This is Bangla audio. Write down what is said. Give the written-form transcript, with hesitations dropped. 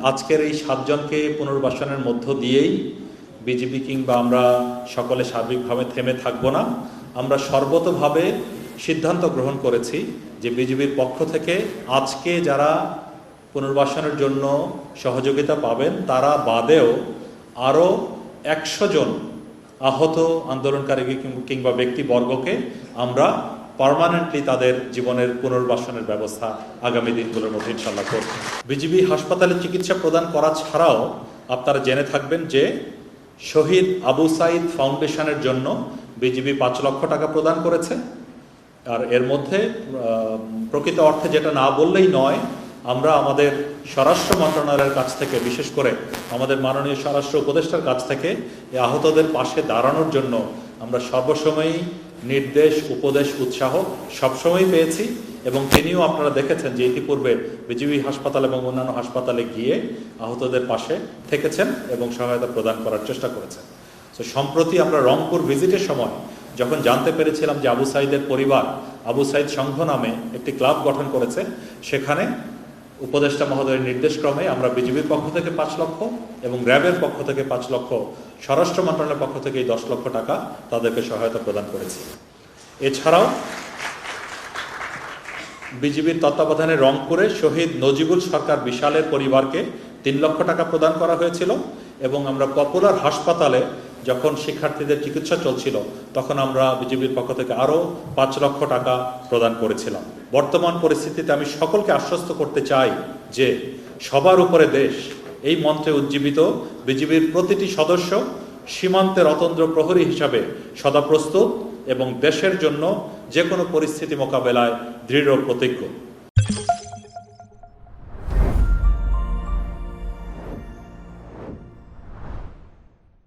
আজকের এই 7 জনকে পুনর্বাসনের মধ্য দিয়েই বিজেপি কিংবা আমরা সকলে সার্বিকভাবে থেমে থাকব না। আমরা সর্বতোভাবে সিদ্ধান্ত গ্রহণ করেছি যে বিজেপির পক্ষ থেকে আজকে যারা পুনর্বাসনের জন্য সহযোগিতা পাবেন তারা বাদেও আরও 100 জন আহত আন্দোলনকারী কিংবা ব্যক্তিবর্গকে আমরা পার্মানেন্টলি তাদের জীবনের পুনর্বাসনের ব্যবস্থা আগামী দিনগুলোর মধ্যে ইনশাল্লাহ করব। বিজিবি হাসপাতালে চিকিৎসা প্রদান করা ছাড়াও আপনারা জেনে থাকবেন যে শহীদ আবু সাইদ ফাউন্ডেশনের জন্য বিজিবি 5 লক্ষ টাকা প্রদান করেছে। আর এর মধ্যে প্রকৃত অর্থে যেটা না বললেই নয়, আমরা আমাদের স্বরাষ্ট্র মন্ত্রণালয়ের কাছ থেকে, বিশেষ করে আমাদের মাননীয় স্বরাষ্ট্র উপদেষ্টার কাছ থেকে এই আহতদের পাশে দাঁড়ানোর জন্য আমরা সর্বসময়ই নির্দেশ, উপদেশ, উৎসাহ সবসময়ই পেয়েছি এবং তিনিও আপনারা দেখেছেন যে ইতিপূর্বে বিজিবি হাসপাতাল এবং অন্যান্য হাসপাতালে গিয়ে আহতদের পাশে থেকেছেন এবং সহায়তা প্রদান করার চেষ্টা করেছেন। তো সম্প্রতি আমরা রংপুর ভিজিটের সময় যখন জানতে পেরেছিলাম যে আবু সাইদের পরিবার আবু সাইদ সংঘ নামে একটি ক্লাব গঠন করেছে, সেখানে উপদেষ্টা মহোদয়ের নির্দেশক্রমে আমরা বিজিবির পক্ষ থেকে 5 লক্ষ এবং র্যাবের পক্ষ থেকে 5 লক্ষ, স্বরাষ্ট্র মন্ত্রণালয়ের পক্ষ থেকে 10 লক্ষ টাকা তাদেরকে সহায়তা প্রদান করেছি। এছাড়াও বিজিবির তত্ত্বাবধানে রংপুরে শহীদ নজিবুল সরকার বিশালের পরিবারকে 3 লক্ষ টাকা প্রদান করা হয়েছিল এবং আমরা পপুলার হাসপাতালে যখন শিক্ষার্থীদের চিকিৎসা চলছিল তখন আমরা বিজিবির পক্ষ থেকে আরও 5 লক্ষ টাকা প্রদান করেছিলাম। বর্তমান পরিস্থিতিতে আমি সকলকে আশ্বস্ত করতে চাই যে সবার উপরে দেশ, এই মন্ত্রে উজ্জীবিত বিজিবির প্রতিটি সদস্য সীমান্তের অতন্দ্র প্রহরী হিসাবে সদা প্রস্তুত এবং দেশের জন্য যে কোনো পরিস্থিতি মোকাবেলায় দৃঢ় প্রতিজ্ঞ।